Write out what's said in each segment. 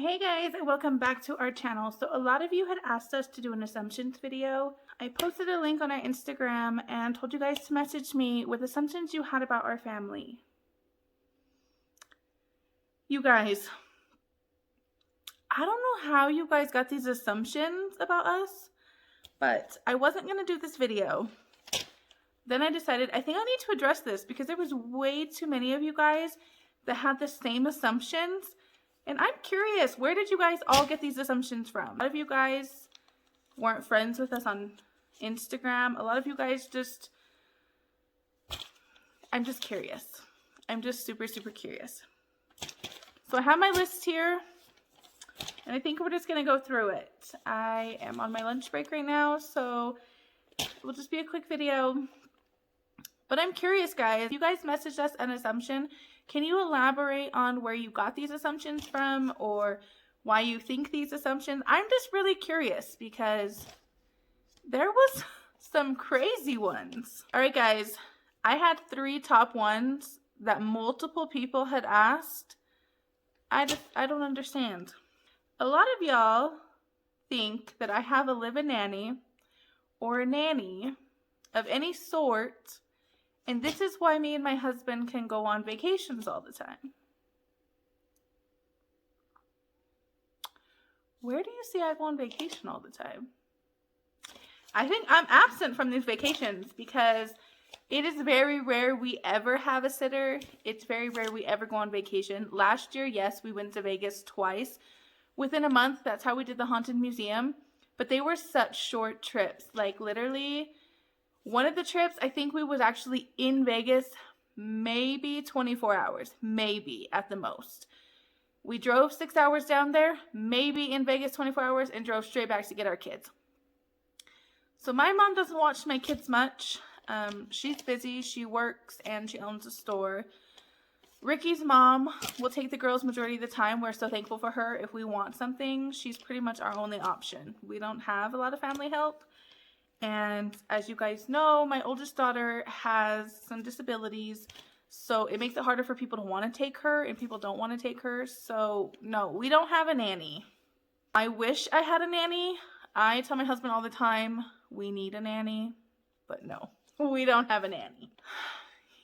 Hey guys, and welcome back to our channel. So a lot of you had asked us to do an assumptions video. I posted a link on our Instagram and told you guys to message me with assumptions you had about our family. You guys, I don't know how you guys got these assumptions about us, but I wasn't going to do this video. Then I decided I think I need to address this because there was way too many of you guys that had the same assumptions. And I'm curious, where did you guys all get these assumptions from? A lot of you guys weren't friends with us on Instagram. A lot of you guys I'm just curious. I'm just super curious. So I have my list here, and I think we're just going to go through it. I am on my lunch break right now, so it will just be a quick video. But I'm curious, guys. You guys messaged us an assumption. Can you elaborate on where you got these assumptions from or why you think these assumptions? I'm just really curious because there was some crazy ones. All right, guys. I had 3 top ones that multiple people had asked. I don't understand. A lot of y'all think that I have a live-in nanny or a nanny of any sort, and this is why me and my husband can go on vacations all the time. Where do you see I go on vacation all the time? I think I'm absent from these vacations because it is very rare we ever have a sitter. It's very rare we ever go on vacation. Last year, yes, we went to Vegas twice. Within a month, that's how we did the Haunted Museum. But they were such short trips. Like literally, one of the trips, I think we was actually in Vegas maybe 24 hours. Maybe at the most. We drove 6 hours down there, maybe in Vegas 24 hours, and drove straight back to get our kids. So my mom doesn't watch my kids much. She's busy, she works, and she owns a store. Ricky's mom will take the girls majority of the time. We're so thankful for her. If we want something, she's pretty much our only option. We don't have a lot of family help. And as you guys know, my oldest daughter has some disabilities. So it makes it harder for people to want to take her, and people don't want to take her. So no, we don't have a nanny. I wish I had a nanny. I tell my husband all the time, we need a nanny, but no. We don't have a nanny.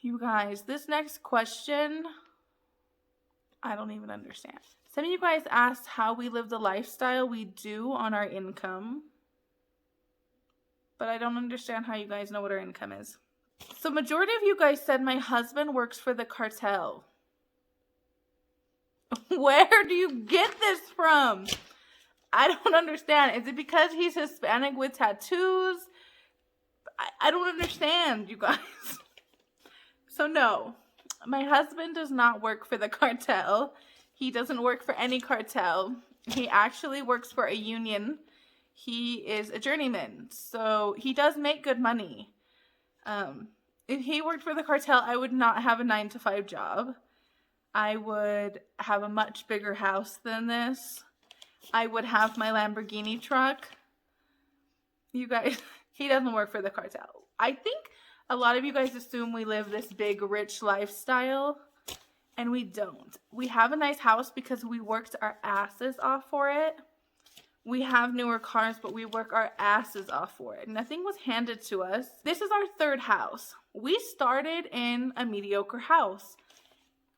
You guys, this next question, I don't even understand. Some of you guys asked how we live the lifestyle we do on our income. But I don't understand how you guys know what our income is. So majority of you guys said my husband works for the cartel. Where do you get this from? I don't understand. Is it because he's Hispanic with tattoos? I don't understand, you guys. So no, my husband does not work for the cartel. He doesn't work for any cartel. He actually works for a union. He is a journeyman, so he does make good money. If he worked for the cartel, I would not have a 9-to-5 job. I would have a much bigger house than this. I would have my Lamborghini truck. You guys, he doesn't work for the cartel. I think a lot of you guys assume we live this big, rich lifestyle, and we don't. We have a nice house because we worked our asses off for it. We have newer cars, but we work our asses off for it. Nothing was handed to us. This is our 3rd house. We started in a mediocre house.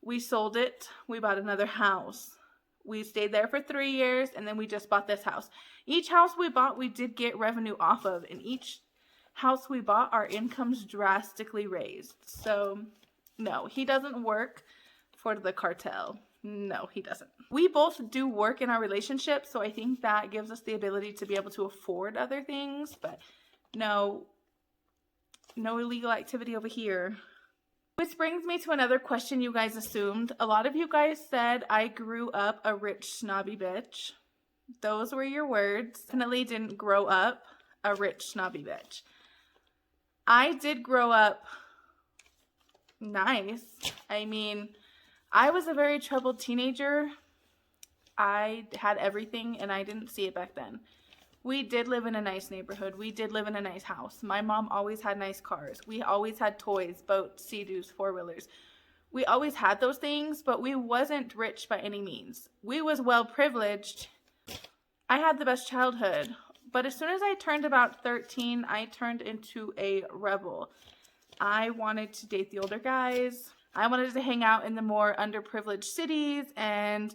We sold it. We bought another house. We stayed there for 3 years, and then we just bought this house. Each house we bought, we did get revenue off of. And each house we bought, our incomes drastically raised. So, no, he doesn't work for the cartel. No, he doesn't. We both do work in our relationship, so I think that gives us the ability to be able to afford other things, but no illegal activity over here. Which brings me to another question you guys assumed. A lot of you guys said I grew up a rich snobby bitch. Those were your words. Definitely didn't grow up a rich snobby bitch. I did grow up nice. I mean, I was a very troubled teenager. I had everything and I didn't see it back then. We did live in a nice neighborhood. We did live in a nice house. My mom always had nice cars. We always had toys, boats, Sea-Doos, 4-wheelers. We always had those things, but we wasn't rich by any means. We was well privileged. I had the best childhood. But as soon as I turned about 13, I turned into a rebel. I wanted to date the older guys. I wanted to hang out in the more underprivileged cities and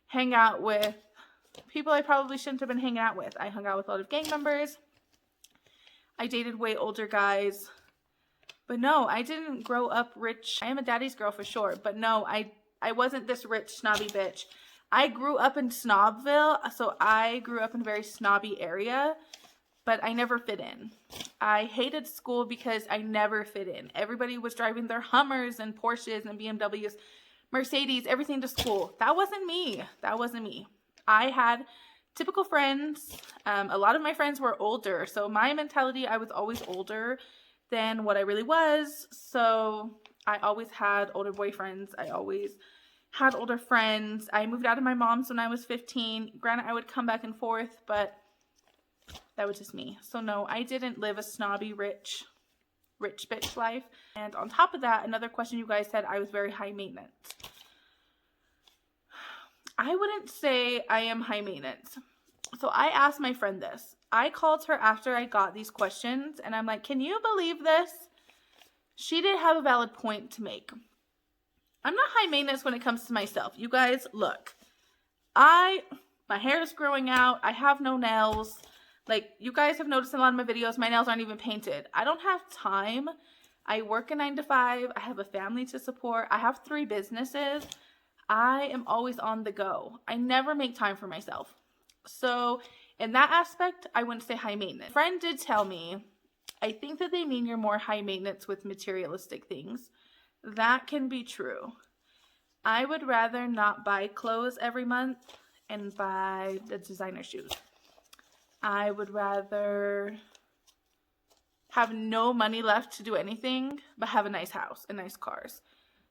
hang out with people I probably shouldn't have been hanging out with. I hung out with a lot of gang members. I dated way older guys. But no, I didn't grow up rich. I am a daddy's girl for sure. But no, I wasn't this rich, snobby bitch. I grew up in Snobville, so I grew up in a very snobby area, but I never fit in. I hated school because I never fit in. Everybody was driving their Hummers and Porsches and BMWs, Mercedes, everything to school. That wasn't me. That wasn't me. I had typical friends. A lot of my friends were older, so my mentality, I was always older than what I really was. So I always had older boyfriends. I always had older friends. I moved out of my mom's when I was 15. Granted, I would come back and forth, but that was just me. So no, I didn't live a snobby, rich bitch life. And on top of that, another question you guys said, I was very high maintenance. I wouldn't say I am high maintenance. So I asked my friend this. I called her after I got these questions, and I'm like, can you believe this? She did have a valid point to make. I'm not high maintenance when it comes to myself. You guys, look. My hair is growing out. I have no nails. Like, you guys have noticed in a lot of my videos, my nails aren't even painted. I don't have time. I work a 9 to 5. I have a family to support. I have 3 businesses. I am always on the go. I never make time for myself. So, in that aspect, I wouldn't say high maintenance. A friend did tell me, I think that they mean you're more high maintenance with materialistic things. That can be true. I would rather not buy clothes every month and buy the designer shoes. I would rather have no money left to do anything, but have a nice house and nice cars.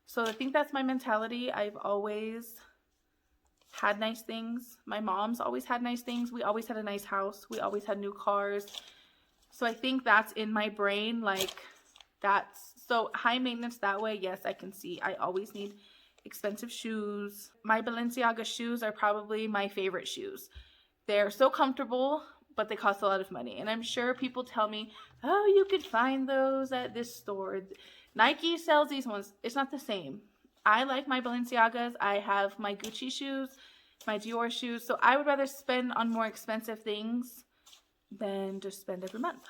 So I think that's my mentality. I've always had nice things. My mom's always had nice things. We always had a nice house. We always had new cars. So I think that's in my brain, like, so high maintenance that way. Yes, I can see. I always need expensive shoes. My Balenciaga shoes are probably my favorite shoes. They're so comfortable, but they cost a lot of money. And I'm sure people tell me, oh, you could find those at this store. Nike sells these ones. It's not the same. I like my Balenciagas. I have my Gucci shoes, my Dior shoes. So I would rather spend on more expensive things than just spend every month.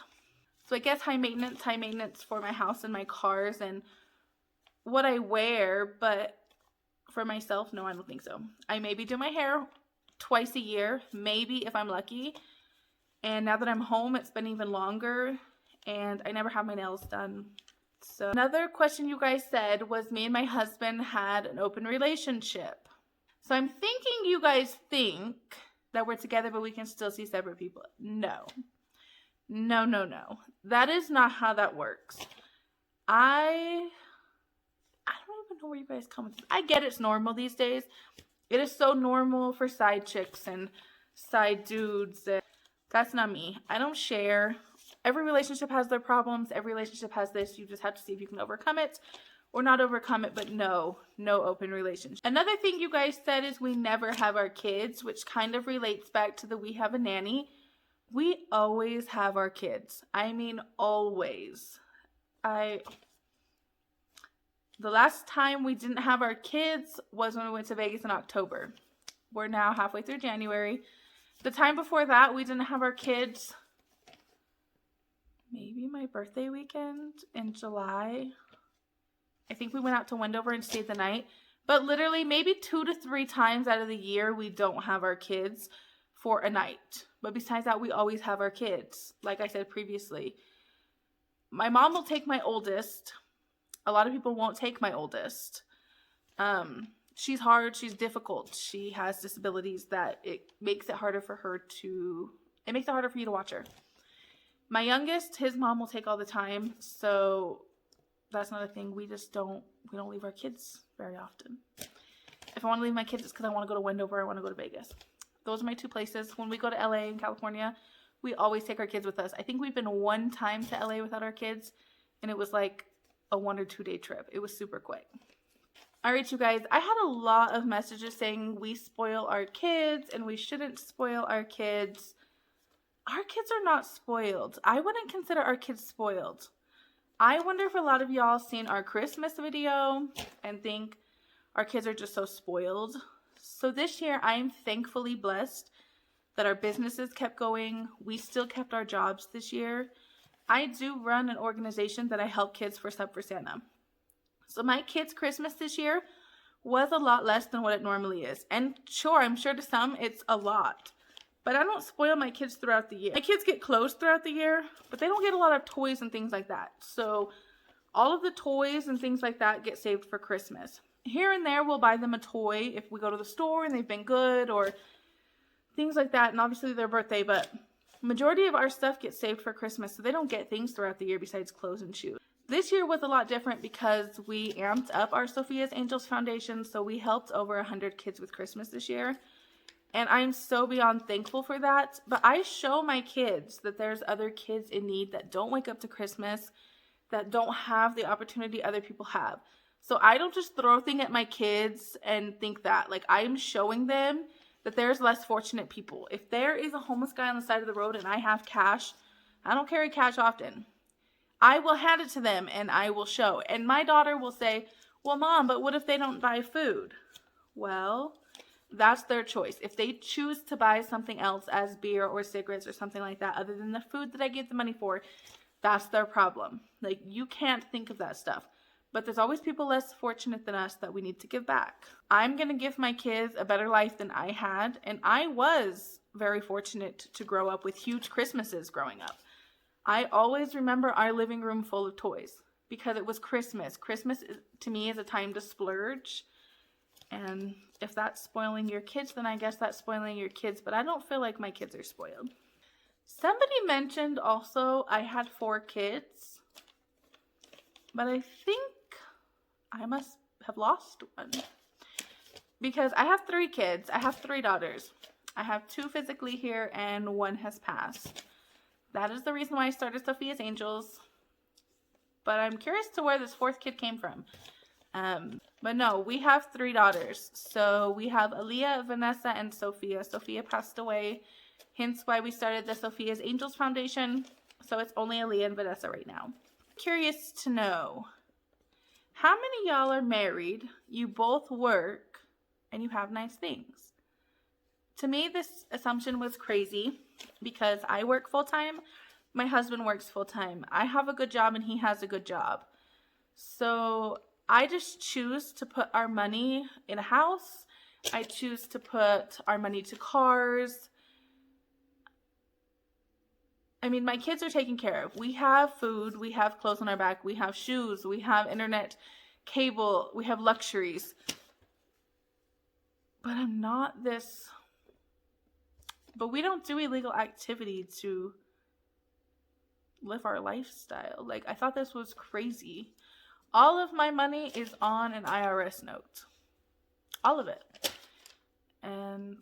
So I guess high maintenance for my house and my cars and what I wear, but for myself, no, I don't think so. I maybe do my hair twice a year, maybe if I'm lucky. And now that I'm home, it's been even longer, and I never have my nails done. So another question you guys said was me and my husband had an open relationship. So I'm thinking you guys think that we're together, but we can still see separate people. No. No. That is not how that works. I don't even know where you guys come with this. I get it's normal these days. It is so normal for side chicks and side dudes. That's not me. I don't share. Every relationship has their problems. Every relationship has this. You just have to see if you can overcome it or not overcome it. But no open relationship. Another thing you guys said is we never have our kids, which kind of relates back to the we have a nanny. We always have our kids. I mean, always. The last time we didn't have our kids was when we went to Vegas in October. We're now halfway through January. The time before that, we didn't have our kids. Maybe my birthday weekend in July. I think we went out to Wendover and stayed the night. But literally maybe 2 to 3 times out of the year, we don't have our kids for a night. But besides that, we always have our kids. Like I said previously, my mom will take my oldest. A lot of people won't take my oldest. She's hard. She's difficult. She has disabilities that it makes it harder for you to watch her. My youngest, his mom will take all the time. So that's another thing. We don't leave our kids very often. If I want to leave my kids, it's because I want to go to Wendover. I want to go to Vegas. Those are my 2 places. When we go to LA and California, we always take our kids with us. I think we've been 1 time to LA without our kids, and it was like a 1 or 2 day trip. It was super quick. All right, you guys, I had a lot of messages saying we spoil our kids and we shouldn't spoil our kids. Our kids are not spoiled. I wouldn't consider our kids spoiled. I wonder if a lot of y'all seen our Christmas video and think our kids are just so spoiled. So this year, I am thankfully blessed that our businesses kept going. We still kept our jobs this year. I do run an organization that I help kids for Sub for Santa. So my kids' Christmas this year was a lot less than what it normally is. And sure, I'm sure to some it's a lot. But I don't spoil my kids throughout the year. My kids get clothes throughout the year, but they don't get a lot of toys and things like that. So all of the toys and things like that get saved for Christmas. Here and there, we'll buy them a toy if we go to the store and they've been good or things like that. And obviously their birthday, but majority of our stuff gets saved for Christmas. So they don't get things throughout the year besides clothes and shoes. This year was a lot different because we amped up our Sophia's Angels Foundation. So we helped over 100 kids with Christmas this year. And I'm so beyond thankful for that. But I show my kids that there's other kids in need that don't wake up to Christmas, that don't have the opportunity other people have. So I don't just throw things at my kids and think that. Like, I'm showing them that there's less fortunate people. If there is a homeless guy on the side of the road and I have cash, I don't carry cash often. I will hand it to them and I will show. And my daughter will say, well, Mom, but what if they don't buy food? Well, that's their choice. If they choose to buy something else as beer or cigarettes or something like that, other than the food that I give the money for, that's their problem. Like, you can't think of that stuff. But there's always people less fortunate than us that we need to give back. I'm going to give my kids a better life than I had. And I was very fortunate to grow up with huge Christmases growing up. I always remember our living room full of toys because it was Christmas. Christmas, to me, is a time to splurge. And if that's spoiling your kids, then I guess that's spoiling your kids. But I don't feel like my kids are spoiled. Somebody mentioned also I had 4 kids. But I think I must have lost one. Because I have 3 kids. I have 3 daughters. I have 2 physically here and 1 has passed. That is the reason why I started Sophia's Angels. But I'm curious to where this 4th kid came from. But no, we have 3 daughters. So we have Aaliyah, Vanessa, and Sophia. Sophia passed away, hence why we started the Sophia's Angels Foundation. So it's only Aaliyah and Vanessa right now. Curious to know, how many y'all are married, you both work, and you have nice things? To me, this assumption was crazy because I work full-time. My husband works full-time. I have a good job and he has a good job. So I just choose to put our money in a house. I choose to put our money to cars. I mean, my kids are taken care of. We have food, we have clothes on our back, we have shoes, we have internet, cable, we have luxuries. But I'm not this... But we don't do illegal activity to live our lifestyle. Like, I thought this was crazy. All of my money is on an IRS note. All of it. And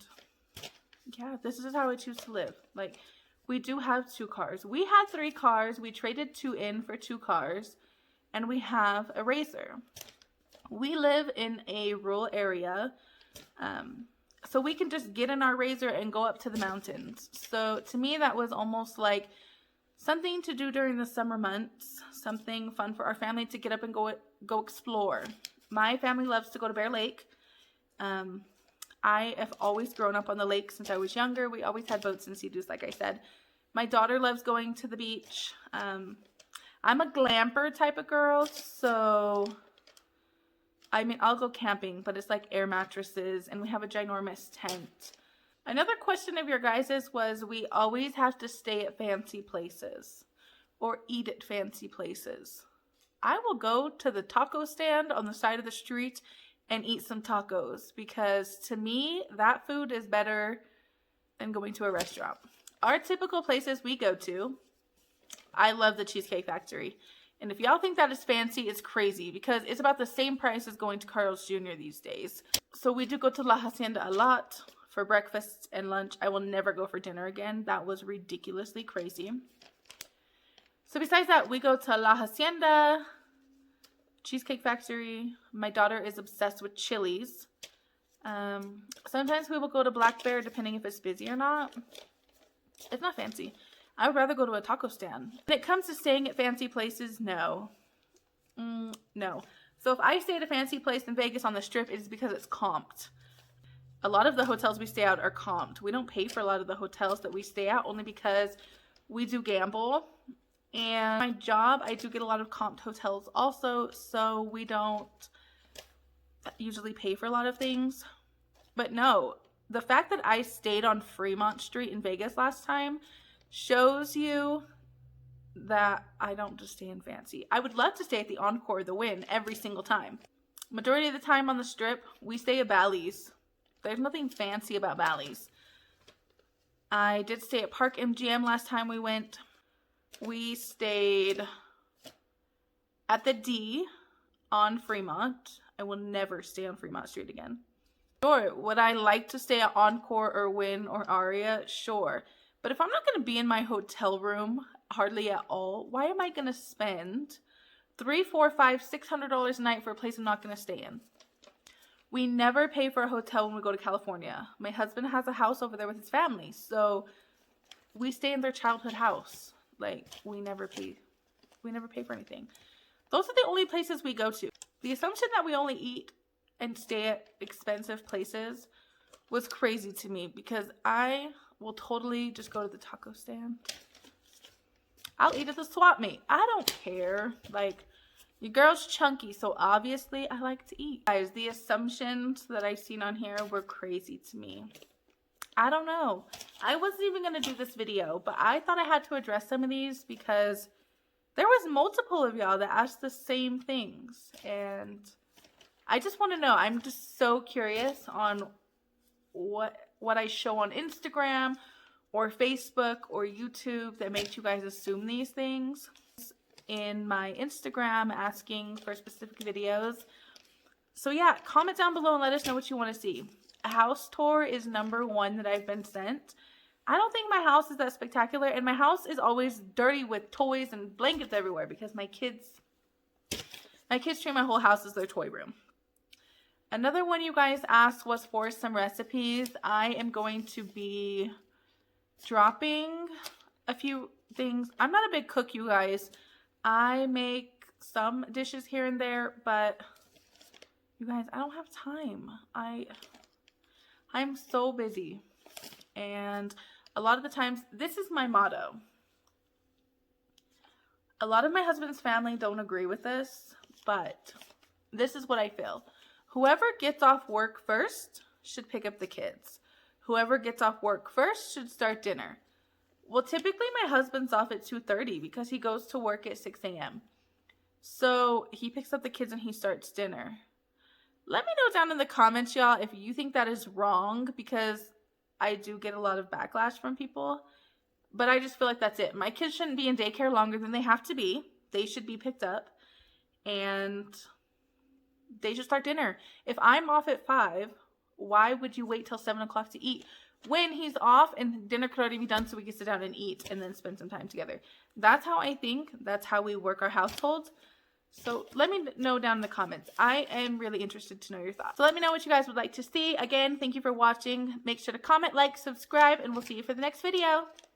yeah, this is how I choose to live. Like, we do have 2 cars. We had 3 cars. We traded 2 in for 2 cars. And we have a Razor. We live in a rural area. So we can just get in our Razor and go up to the mountains. So to me, that was almost like something to do during the summer months. Something fun for our family to get up and go explore. My family loves to go to Bear Lake. I have always grown up on the lake since I was younger. We always had boats and sea-doos, like I said. My daughter loves going to the beach. I'm a glamper type of girl, so... I mean, I'll go camping, but it's like air mattresses, and we have a ginormous tent. Another question of your guys's was, we always have to stay at fancy places or eat at fancy places. I will go to the taco stand on the side of the street and eat some tacos because to me, that food is better than going to a restaurant. Our typical places we go to, I love the Cheesecake Factory. And if y'all think that is fancy, it's crazy because it's about the same price as going to Carl's Jr. these days. So we do go to La Hacienda a lot for breakfast and lunch. I will never go for dinner again. That was ridiculously crazy. So besides that, we go to La Hacienda. Cheesecake Factory. My daughter is obsessed with Chili's. Sometimes we will go to Black Bear depending if it's busy or not. It's not fancy. I would rather go to a taco stand. When it comes to staying at fancy places, no. No. So if I stay at a fancy place in Vegas on the Strip, it is because it's comped. A lot of the hotels we stay at are comped. We don't pay for a lot of the hotels that we stay at only because we do gamble. And my job, I do get a lot of comped hotels also, so we don't usually pay for a lot of things. But no, the fact that I stayed on Fremont Street in Vegas last time shows you that I don't just stay in fancy. I would love to stay at the Encore or the Wynn every single time. Majority of the time on the Strip, we stay at Bally's. There's nothing fancy about Bally's. I did stay at Park MGM last time we went. We stayed at the D on Fremont. I will never stay on Fremont Street again. Sure, would I like to stay at Encore or Wynn or Aria? Sure. But if I'm not going to be in my hotel room hardly at all, why am I going to spend $300, $400, $500, $600 a night for a place I'm not going to stay in? We never pay for a hotel when we go to California. My husband has a house over there with his family, so we stay in their childhood house. Like, we never pay for anything. Those are the only places we go to. The assumption that we only eat and stay at expensive places was crazy to me because I will totally just go to the taco stand. I'll eat at the swap meet. I don't care. Like, your girl's chunky, so obviously I like to eat. Guys, the assumptions that I seen on here were crazy to me. I don't know. I wasn't even going to do this video, but I thought I had to address some of these because there was multiple of y'all that asked the same things. And I just want to know. I'm just so curious on what I show on Instagram or Facebook or YouTube that makes you guys assume these things. In my Instagram asking for specific videos. So yeah, comment down below and let us know what you want to see. A house tour is number one that I've been sent. I don't think my house is that spectacular, and my house is always dirty with toys and blankets everywhere because my kids treat my whole house as their toy room. Another one you guys asked was for some recipes. I am going to be dropping a few things. I'm not a big cook, you guys. I make some dishes here and there, but you guys, I don't have time. I'm so busy. And a lot of the times, this is my motto. A lot of my husband's family don't agree with this, but this is what I feel. Whoever gets off work first should pick up the kids. Whoever gets off work first should start dinner. Well, typically my husband's off at 2:30 because he goes to work at 6 a.m. So he picks up the kids and he starts dinner. Let me know down in the comments, y'all, if you think that is wrong, because I do get a lot of backlash from people. But I just feel like that's it. My kids shouldn't be in daycare longer than they have to be. They should be picked up and they should start dinner. If I'm off at 5, why would you wait till 7 o'clock to eat? When he's off and dinner could already be done so we can sit down and eat and then spend some time together. That's how I think. That's how we work our household. So let me know down in the comments. I am really interested to know your thoughts. So let me know what you guys would like to see. Again, thank you for watching. Make sure to comment, like, subscribe, and we'll see you for the next video.